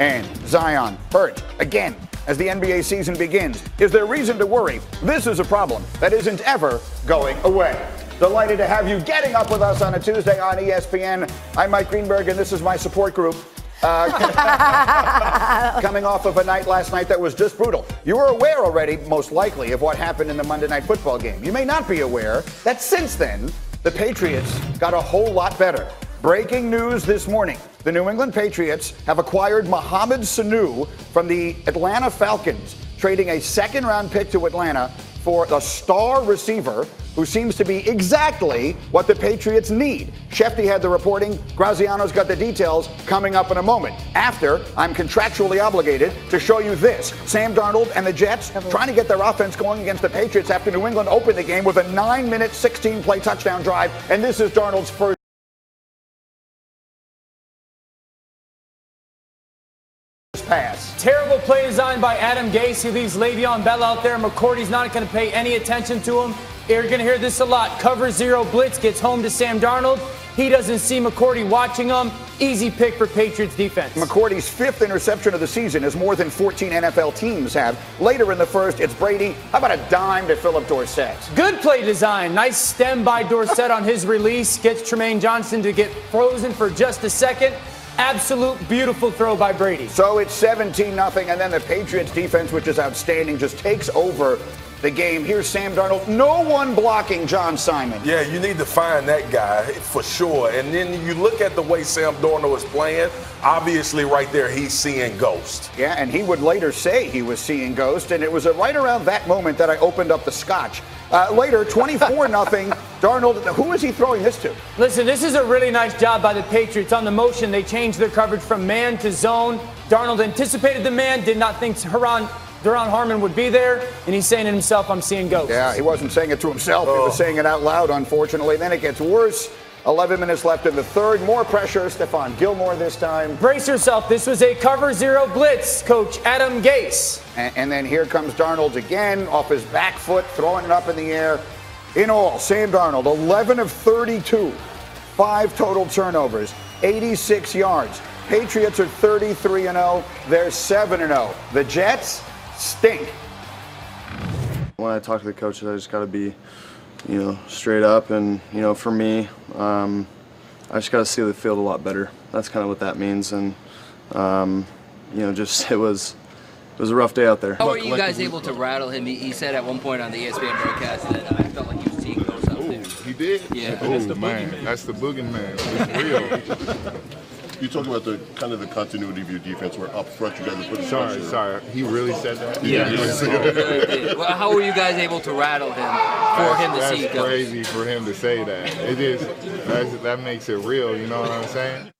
And Zion hurt again as the NBA season begins. Is there reason to worry? This is a problem that isn't ever going away. Delighted to have you getting up with us on a Tuesday on ESPN. I'm Mike Greenberg, and this is my support group. Coming off of a night last night that was just brutal. You were aware already, most likely, of what happened in the Monday Night Football game. You may not be aware that since then, the Patriots got a whole lot better. Breaking news this morning. The New England Patriots have acquired Mohamed Sanu from the Atlanta Falcons, trading a second-round pick to Atlanta for a star receiver who seems to be exactly what the Patriots need. Shefty had the reporting. Graziano's got the details coming up in a moment. After, I'm contractually obligated to show you this. Sam Darnold and the Jets trying to get their offense going against the Patriots after New England opened the game with a 9-minute, 16-play touchdown drive. And this is Darnold's first pass. Terrible play design by Adam Gase. He leaves Le'Veon Bell out there. McCourty's not going to pay any attention to him. You're going to hear this a lot. Cover zero blitz gets home to Sam Darnold. He doesn't see McCourty watching him. Easy pick for Patriots defense. McCourty's fifth interception of the season, as more than 14 NFL teams have. Later in the first, it's Brady. How about a dime to Philip Dorsett? Good play design. Nice stem by Dorsett on his release. Gets Tremaine Johnson to get frozen for just a second. Absolute beautiful throw by Brady. So it's 17-0, and then the Patriots defense, which is outstanding, just takes over the game. Here's Sam Darnold. No one blocking John Simon. Yeah, you need to find that guy for sure. And then you look at the way Sam Darnold is playing. Obviously, right there, he's seeing ghost. Yeah, and he would later say he was seeing ghost, and it was right around that moment that I opened up the scotch. Later, 24-0. Darnold, who is he throwing this to? Listen, this is a really nice job by the Patriots. On the motion, they changed their coverage from man to zone. Darnold anticipated the man, did not think Duron Harmon would be there, and he's saying to himself, I'm seeing ghosts. Yeah, he wasn't saying it to himself. He was saying it out loud, unfortunately. Then it gets worse. 11 minutes left in the third. More pressure. Stephon Gilmore this time. Brace yourself. This was a cover zero blitz, Coach Adam Gase. And then here comes Darnold again, off his back foot, throwing it up in the air. In all, Sam Darnold, 11 of 32, 5 total turnovers, 86 yards. Patriots are 33-0. They're 7-0. The Jets stink. When I talk to the coaches, I just got to be, straight up. And, for me, I just got to see the field a lot better. That's kind of what that means. And, just it was a rough day out there. How were you guys able to rattle him? He said at one point on the ESPN broadcast that I felt like he was seeing ghosts out there. He did? Yeah. That's the boogeyman. That's the boogeyman. It's real. You talk about the kind of the continuity of your defense, where up front you guys are putting pressure. Sorry. He really said that? Yeah. Well, how were you guys able to rattle him for him to see ghosts? That's crazy for him to say that. That makes it real, you know what I'm saying?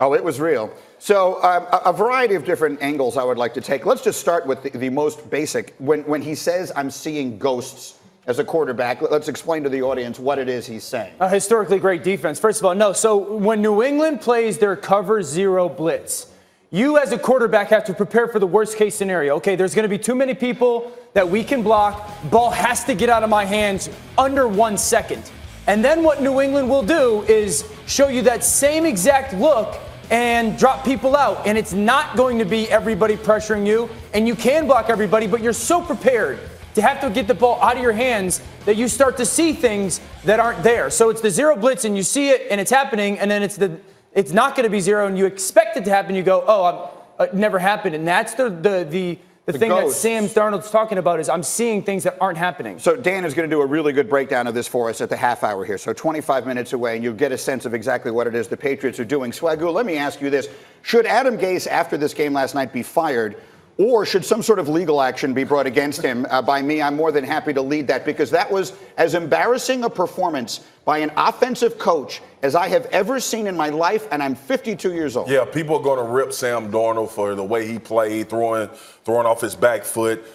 Oh, it was real. So a variety of different angles I would like to take. Let's just start with the most basic. When he says, I'm seeing ghosts as a quarterback, let's explain to the audience what it is he's saying. A historically great defense. First of all, no. So when New England plays their cover zero blitz, you as a quarterback have to prepare for the worst case scenario. Okay, there's going to be too many people that we can block. Ball has to get out of my hands under 1 second. And then what New England will do is show you that same exact look and drop people out. And it's not going to be everybody pressuring you. And you can block everybody, but you're so prepared to have to get the ball out of your hands that you start to see things that aren't there. So it's the zero blitz and you see it and it's happening, and then it's not going to be zero and you expect it to happen. You go, it never happened. And that's the thing that Sam Darnold's talking about is I'm seeing things that aren't happening. So Dan is going to do a really good breakdown of this for us at the half hour here. So 25 minutes away, and you'll get a sense of exactly what it is the Patriots are doing. Swagoo, let me ask you this. Should Adam Gase, after this game last night, be fired? Or should some sort of legal action be brought against him by me? I'm more than happy to lead that, because that was as embarrassing a performance by an offensive coach as I have ever seen in my life, and I'm 52 years old. Yeah, people are going to rip Sam Darnold for the way he played, throwing off his back foot,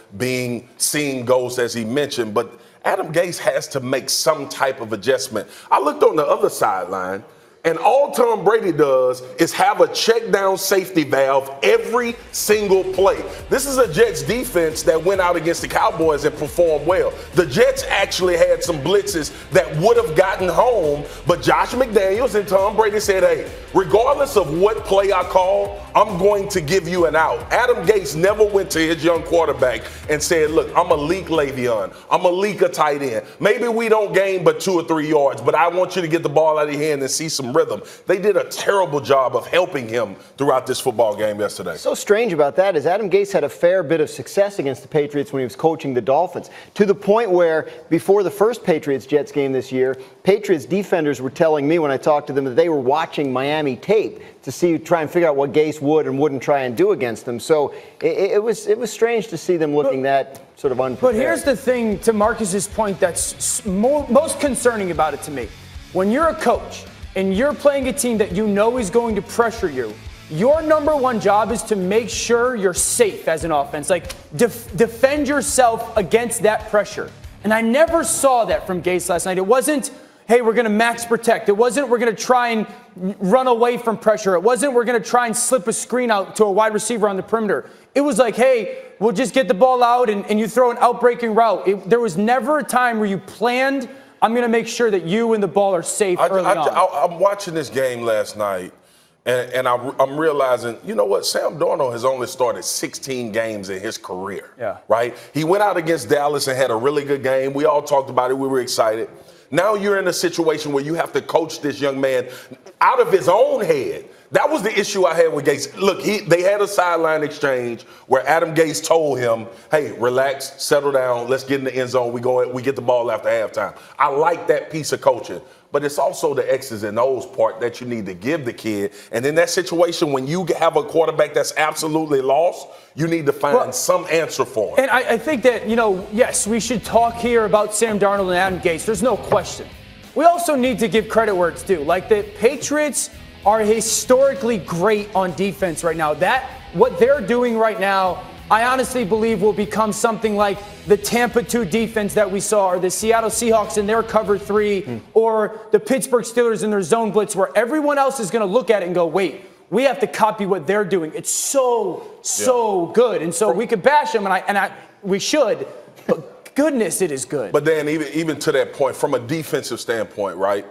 seeing ghosts, as he mentioned. But Adam Gase has to make some type of adjustment. I looked on the other sideline. And all Tom Brady does is have a check down safety valve every single play. This is a Jets defense that went out against the Cowboys and performed well. The Jets actually had some blitzes that would have gotten home, but Josh McDaniels and Tom Brady said, hey, regardless of what play I call, I'm going to give you an out. Adam Gase never went to his young quarterback and said, look, I'm a leak Le'Veon. I'm a leak a tight end. Maybe we don't gain but 2 or 3 yards, but I want you to get the ball out of your hand and see some rhythm. They did a terrible job of helping him throughout this football game yesterday. So strange about that is Adam Gase had a fair bit of success against the Patriots when he was coaching the Dolphins, to the point where before the first Patriots-Jets game this year, Patriots defenders were telling me when I talked to them that they were watching Miami tape to try and figure out what Gase would and wouldn't try and do against them. So it was strange to see them looking that sort of unprepared. But here's the thing, to Marcus's point, that's most concerning about it to me. When you're a coach and you're playing a team that you know is going to pressure you, your number one job is to make sure you're safe as an offense. Like, defend yourself against that pressure. And I never saw that from Gase last night. It wasn't, hey, we're going to max protect. It wasn't, we're going to try and run away from pressure. It wasn't, we're going to try and slip a screen out to a wide receiver on the perimeter. It was like, hey, we'll just get the ball out and you throw an outbreaking route. There was never a time where you planned, I'm going to make sure that you and the ball are safe early on. I'm watching this game last night, and I'm realizing, you know what? Sam Darnold has only started 16 games in his career, right? He went out against Dallas and had a really good game. We all talked about it. We were excited. Now you're in a situation where you have to coach this young man out of his own head. That was the issue I had with Gase. Look, they had a sideline exchange where Adam Gase told him, hey, relax, settle down, let's get in the end zone. We get the ball after halftime. I like that piece of coaching. But it's also the X's and O's part that you need to give the kid. And in that situation, when you have a quarterback that's absolutely lost, you need to find some answer for him. And I think that, yes, we should talk here about Sam Darnold and Adam Gase. There's no question. We also need to give credit where it's due. Like, the Patriots are historically great on defense right now. What they're doing right now, I honestly believe will become something like the Tampa 2 defense that we saw, or the Seattle Seahawks in their cover 3, or the Pittsburgh Steelers in their zone blitz, where everyone else is going to look at it and go, wait, we have to copy what they're doing. It's so good. And so we could bash them, and we should, but goodness, it is good. But then even to that point, from a defensive standpoint, right,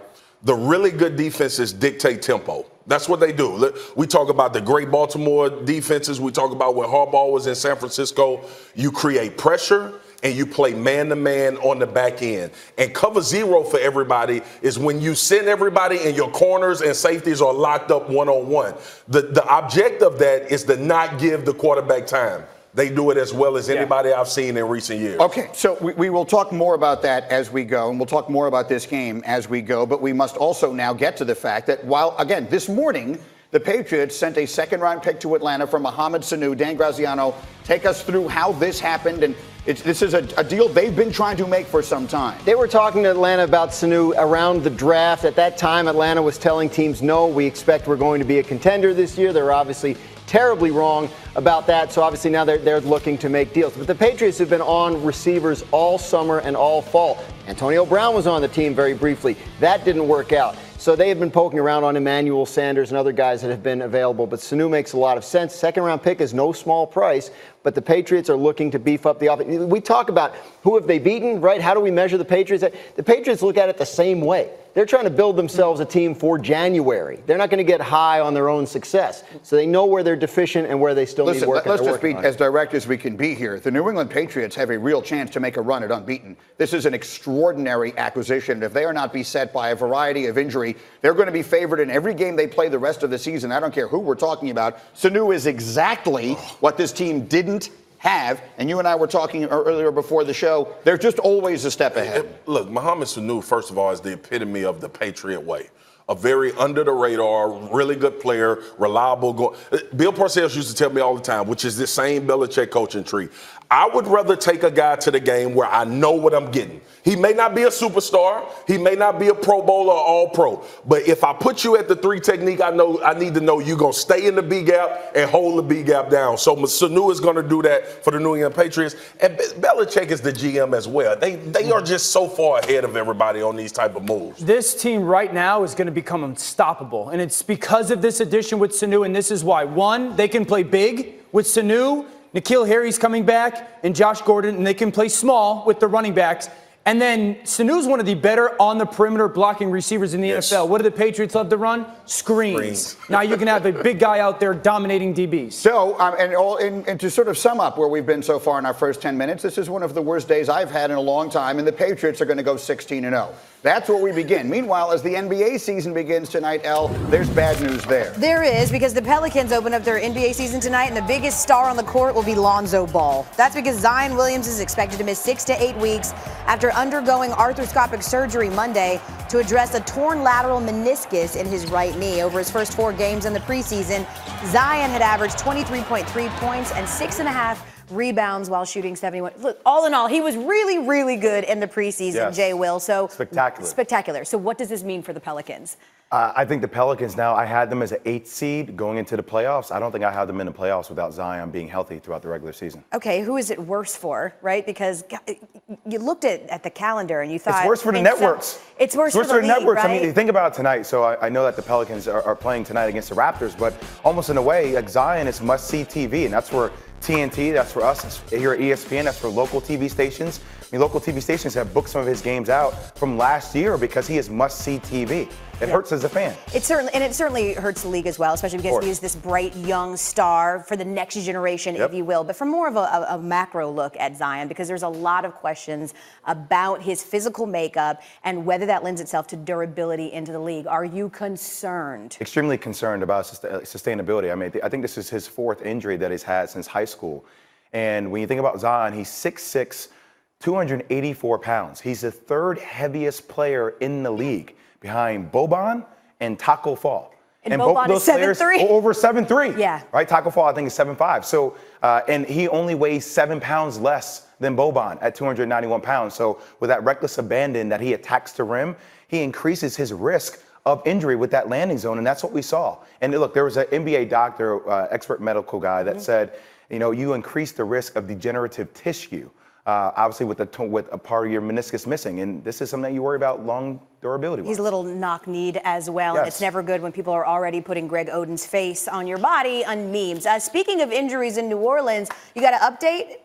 the really good defenses dictate tempo. That's what they do. We talk about the great Baltimore defenses. We talk about when Harbaugh was in San Francisco. You create pressure and you play man-to-man on the back end. And cover 0 for everybody is when you send everybody and your corners and safeties are locked up one-on-one. The object of that is to not give the quarterback time. They do it as well as anybody I've seen in recent years. Okay, so we will talk more about that as we go, and we'll talk more about this game as we go, but we must also now get to the fact that while, again, this morning, the Patriots sent a second-round pick to Atlanta for Mohamed Sanu. Dan Graziano, take us through how this happened, and this is a deal they've been trying to make for some time. They were talking to Atlanta about Sanu around the draft. At that time, Atlanta was telling teams, no, we expect we're going to be a contender this year. They're obviously terribly wrong about that, so obviously now they're looking to make deals. But the Patriots have been on receivers all summer and all fall. Antonio Brown was on the team very briefly. That didn't work out. So they have been poking around on Emmanuel Sanders and other guys that have been available. But Sanu makes a lot of sense. Second-round pick is no small price, but the Patriots are looking to beef up the offense. We talk about who have they beaten, right? How do we measure the Patriots? The Patriots look at it the same way. They're trying to build themselves a team for January. They're not going to get high on their own success. So they know where they're deficient and where they still need work. Let's just be as direct as we can be here. The New England Patriots have a real chance to make a run at unbeaten. This is an extraordinary acquisition. If they are not beset by a variety of injury, they're going to be favored in every game they play the rest of the season. I don't care who we're talking about. Sanu is exactly what this team didn't have, and you and I were talking earlier before the show, they're just always a step ahead. Look, Mohamed Sanu, first of all, is the epitome of the Patriot way. A very under-the-radar, really good player, reliable. Bill Parcells used to tell me all the time, which is the same Belichick coaching tree. I would rather take a guy to the game where I know what I'm getting. He may not be a superstar. He may not be a Pro Bowl or All-Pro. But if I put you at the 3 technique, I need to know you're going to stay in the B gap and hold the B gap down. So Sanu is going to do that for the New England Patriots. And Belichick is the GM as well. They are just so far ahead of everybody on these type of moves. This team right now is going to become unstoppable. And it's because of this addition with Sanu, and this is why. One, they can play big with Sanu, N'Keal Harry's coming back, and Josh Gordon, and they can play small with the running backs. And then Sanu's one of the better on the perimeter blocking receivers in the NFL. What do the Patriots love to run? Screens. Now you can have a big guy out there dominating DBs. So, and to sort of sum up where we've been so far in our first 10 minutes, this is one of the worst days I've had in a long time, and the Patriots are going to go 16-0. That's where we begin. Meanwhile, as the NBA season begins tonight, Elle, there's bad news there. There is, because the Pelicans open up their NBA season tonight, and the biggest star on the court will be Lonzo Ball. That's because Zion Williamson is expected to miss 6 to 8 weeks after undergoing arthroscopic surgery Monday to address a torn lateral meniscus in his right knee. Over his first 4 games in the preseason, Zion had averaged 23.3 points and 6.5 rebounds while shooting 71. Look, all in all, he was really, really good in the preseason, yes. Jay Will. So spectacular. So what does this mean for the Pelicans? I think the Pelicans now, I had them as an 8th seed going into the playoffs. I don't think I had them in the playoffs without Zion being healthy throughout the regular season. Okay, who is it worse for, right? Because you looked at the calendar and you thought... It's worse for the networks. It's worse for the league, networks. Right? I mean, you think about it tonight. So I know that the Pelicans are playing tonight against the Raptors, but almost in a way, like Zion is must-see TV, and that's where TNT, that's for us here at ESPN, that's for local TV stations. I mean, local TV stations have booked some of his games out from last year because he is must-see TV. It hurts as a fan. It certainly hurts the league as well, especially because he is this bright young star for the next generation, if you will. But from more of a macro look at Zion, because there's a lot of questions about his physical makeup and whether that lends itself to durability into the league. Are you concerned? Extremely concerned about sustainability. I mean, I think this is his 4th injury that he's had since high school. And when you think about Zion, he's 6'6", 284 pounds. He's the 3rd heaviest player in the league, behind Boban and Taco Fall. And Boban is 7'3"? Over 7'3". Yeah. Right? Taco Fall, I think, is 7'5". So, and he only weighs 7 pounds less than Boban at 291 pounds. So with that reckless abandon that he attacks the rim, he increases his risk of injury with that landing zone, and that's what we saw. And look, there was an NBA doctor, expert medical guy that said, you know, you increase the risk of degenerative tissue. Obviously with a part of your meniscus missing. And this is something that you worry about long durability. He's a little knock-kneed as well. Yes. And it's never good when people are already putting Greg Oden's face on your body on memes. Speaking of injuries in New Orleans, you got an update?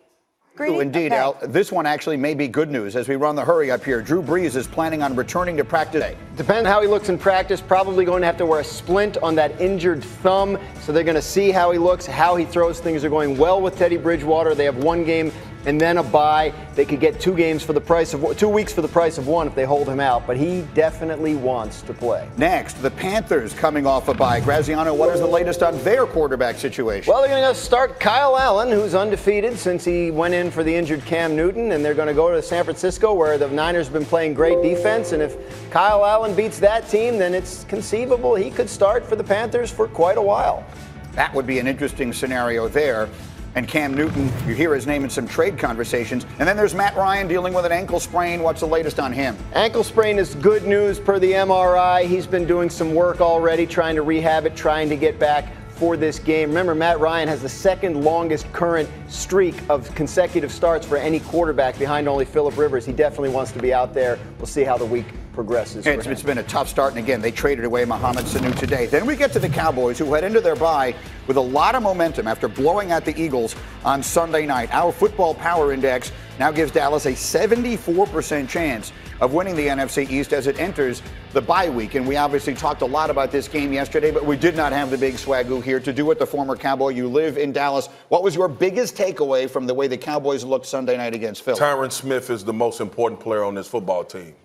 Oh, indeed, Al. This one actually may be good news as we run the hurry up here. Drew Brees is planning on returning to practice today. Depends on how he looks in practice. Probably going to have to wear a splint on that injured thumb. So they're going to see how he looks, how he throws. Things are going well with Teddy Bridgewater. They have 1 game and then a bye. They could get 2 games for the price of 2 weeks for the price of 1 if they hold him out. But he definitely wants to play. Next, the Panthers coming off a bye. Graziano, what is the latest on their quarterback situation? Well, they're going to start Kyle Allen, who's undefeated since he went in for the injured Cam Newton, and they're going to go to San Francisco where the Niners have been playing great defense. And if Kyle Allen beats that team, then it's conceivable he could start for the Panthers for quite a while. That would be an interesting scenario there. And Cam Newton, you hear his name in some trade conversations. And then there's Matt Ryan dealing with an ankle sprain. What's the latest on him? Ankle sprain is good news per the MRI. He's been doing some work already, trying to rehab it, trying to get back for this game. Remember, Matt Ryan has the 2nd longest current streak of consecutive starts for any quarterback, behind only Phillip Rivers. He definitely wants to be out there. We'll see how the week progresses. It's been a tough start, and again, they traded away Mohamed Sanu today. Then we get to the Cowboys, who head into their bye with a lot of momentum after blowing out the Eagles on Sunday night. Our Football Power Index now gives Dallas a 74% chance of winning the NFC East as it enters the bye week. And we obviously talked a lot about this game yesterday, but we did not have the big swagoo here to do with the former Cowboy. You live in Dallas. What was your biggest takeaway from the way the Cowboys looked Sunday night against Philly? Tyron Smith is the most important player on this football team.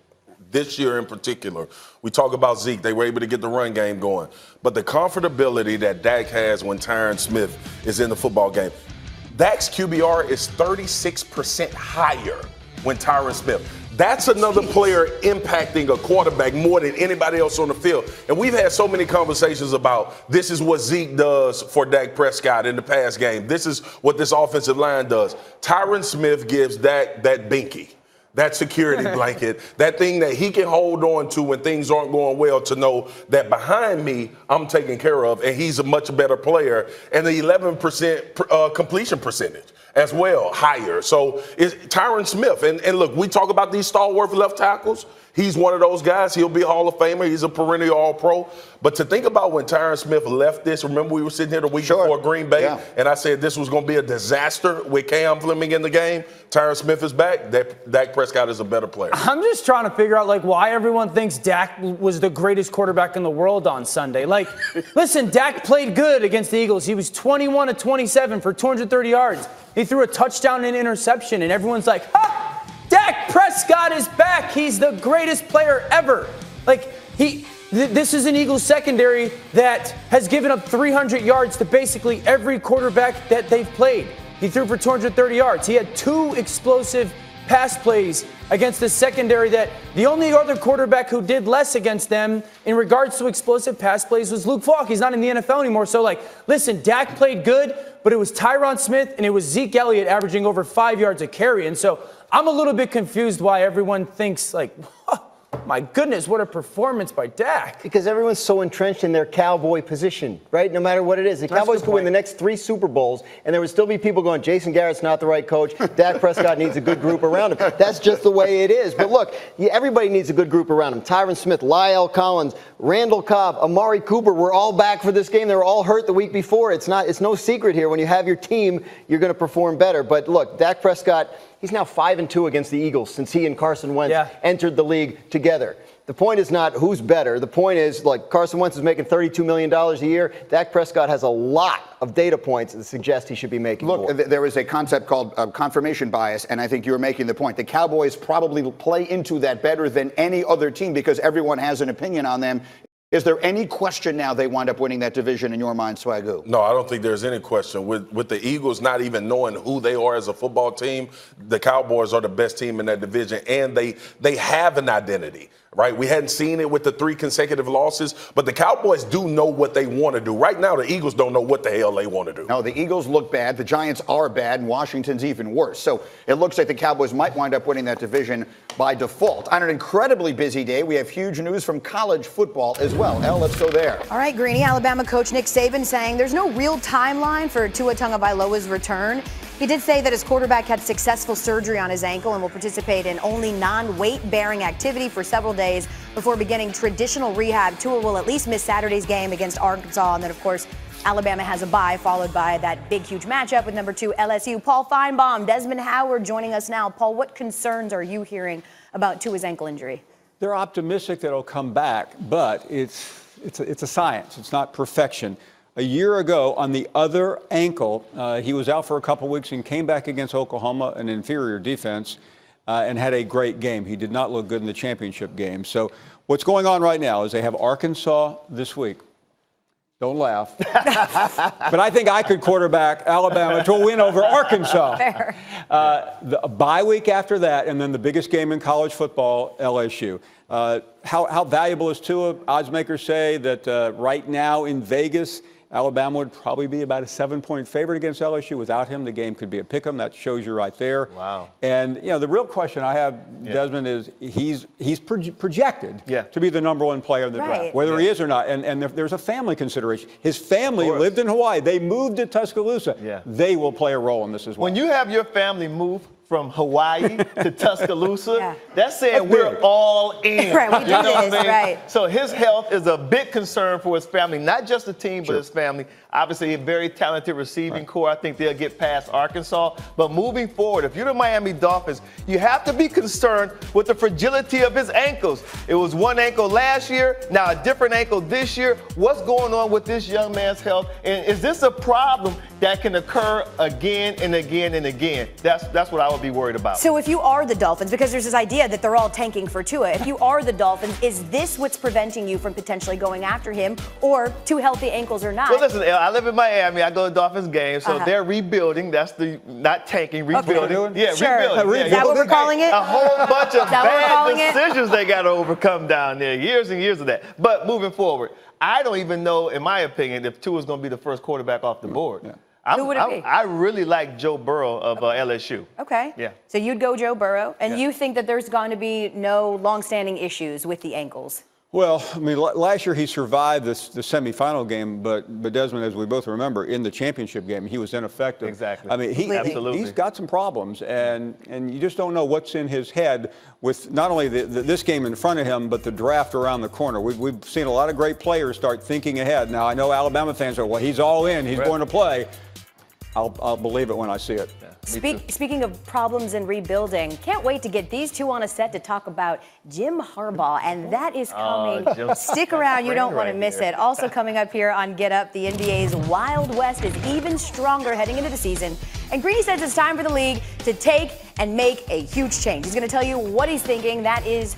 This year in particular, we talk about Zeke. They were able to get the run game going. But the comfortability that Dak has when Tyron Smith is in the football game, Dak's QBR is 36% higher when Tyron Smith. That's another player impacting a quarterback more than anybody else on the field. And we've had so many conversations about this is what Zeke does for Dak Prescott in the pass game. This is what this offensive line does. Tyron Smith gives Dak that binky. that security blanket, that thing that he can hold on to when things aren't going well, to know that behind me, I'm taken care of, and he's a much better player. And the 11% completion percentage as well, higher. So it's Tyron Smith. And look, we talk about these stalwart left tackles. He's one of those guys. He'll be a Hall of Famer. He's a perennial All-Pro. But to think about when Tyron Smith left this, remember we were sitting here the week before Green Bay, and I said this was going to be a disaster with Cam Fleming in the game. Tyron Smith is back. Dak Prescott is a better player. I'm just trying to figure out, why everyone thinks Dak was the greatest quarterback in the world on Sunday. Listen, Dak played good against the Eagles. He was 21 of 27 for 230 yards. He threw a touchdown and interception, and everyone's like, Dak Prescott is back. He's the greatest player ever. This is an Eagles secondary that has given up 300 yards to basically every quarterback that they've played. He threw for 230 yards. He had 2 explosive pass plays against the secondary that the only other quarterback who did less against them in regards to explosive pass plays was Luke Falk. He's not in the NFL anymore. So, listen, Dak played good, but it was Tyron Smith and it was Zeke Elliott averaging over 5 yards a carry. And so I'm a little bit confused why everyone thinks, my goodness, what a performance by Dak. Because everyone's so entrenched in their cowboy position, right? No matter what it is. The Cowboys could win the next 3 Super Bowls, and there would still be people going, Jason Garrett's not the right coach. Dak Prescott needs a good group around him. That's just the way it is. But look, everybody needs a good group around him. Tyron Smith, Lyle Collins, Randall Cobb, Amari Cooper were all back for this game. They were all hurt the week before. It's no secret here. When you have your team, you're going to perform better. But look, Dak Prescott, he's now 5-2 against the Eagles since he and Carson Wentz entered the league together. The point is not who's better. The point is, Carson Wentz is making $32 million a year. Dak Prescott has a lot of data points that suggest he should be making more. There is a concept called confirmation bias, and I think you're making the point. The Cowboys probably play into that better than any other team because everyone has an opinion on them. Is there any question now they wind up winning that division in your mind, Swagoo? No, I don't think there's any question. With the Eagles not even knowing who they are as a football team, the Cowboys are the best team in that division, and they have an identity. Right? We hadn't seen it with the 3 consecutive losses, but the Cowboys do know what they want to do. Right now, the Eagles don't know what the hell they want to do. No, the Eagles look bad. The Giants are bad, and Washington's even worse. So it looks like the Cowboys might wind up winning that division by default. On an incredibly busy day, we have huge news from college football as well. Elle, let's go there. All right, Greeny, Alabama coach Nick Saban saying there's no real timeline for Tua Tagovailoa's return. He did say that his quarterback had successful surgery on his ankle and will participate in only non-weight-bearing activity for several days before beginning traditional rehab. Tua will at least miss Saturday's game against Arkansas. And then, of course, Alabama has a bye, followed by that big, huge matchup with number 2 LSU. Paul Feinbaum, Desmond Howard joining us now. Paul, what concerns are you hearing about Tua's ankle injury? They're optimistic that it'll come back, but it's a science. It's not perfection. A year ago, on the other ankle, he was out for a couple weeks and came back against Oklahoma, an inferior defense, and had a great game. He did not look good in the championship game. So what's going on right now is they have Arkansas this week. Don't laugh. But I think I could quarterback Alabama to a win over Arkansas. Fair. A bye week after that, and then the biggest game in college football, LSU. How valuable is Tua? Odds makers say that right now in Vegas, Alabama would probably be about a 7-point favorite against LSU. Without him, the game could be a pick-em. That shows you right there. Wow. And, the real question I have, Desmond, is he's projected to be the number 1 player in the draft, whether he is or not. And there's a family consideration. His family lived in Hawaii. They moved to Tuscaloosa. Yeah. They will play a role in this as well. When you have your family move from Hawaii to Tuscaloosa, that's saying we're all in. Right, we do this, right. So his health is a big concern for his family, not just the team, but his family. Obviously, a very talented receiving core. I think they'll get past Arkansas. But moving forward, if you're the Miami Dolphins, you have to be concerned with the fragility of his ankles. It was one ankle last year, now a different ankle this year. What's going on with this young man's health? And is this a problem that can occur again and again and again? That's what I would be worried about. So if you are the Dolphins, because there's this idea that they're all tanking for Tua, if you are the Dolphins, is this what's preventing you from potentially going after him, or 2 healthy ankles or not? Well, listen, I live in Miami. I go to Dolphins games, so they're rebuilding. That's not tanking, rebuilding. Okay. Yeah, sure. rebuilding. Is that what we're calling it? A whole bunch of bad decisions they got to overcome down there. Years and years of that. But moving forward, I don't even know, in my opinion, if Tua is going to be the first quarterback off the board. Yeah. Who would it be? I really like Joe Burrow of LSU. Okay. Yeah. So you'd go Joe Burrow, and you think that there's going to be no longstanding issues with the ankles? Well, I mean, last year he survived the semifinal game, but Desmond, as we both remember, in the championship game, he was ineffective. Exactly. I mean, he's got some problems, and you just don't know what's in his head with not only this game in front of him, but the draft around the corner. We've seen a lot of great players start thinking ahead. Now, I know Alabama fans are, well, he's all in, he's going to play. I'll believe it when I see it. Yeah, Speaking of problems and rebuilding, can't wait to get these two on a set to talk about Jim Harbaugh, and that is coming. Stick around, you don't want to miss it. Also coming up here on Get Up, the NBA's Wild West is even stronger heading into the season, and Greeny says it's time for the league to take and make a huge change. He's going to tell you what he's thinking. That is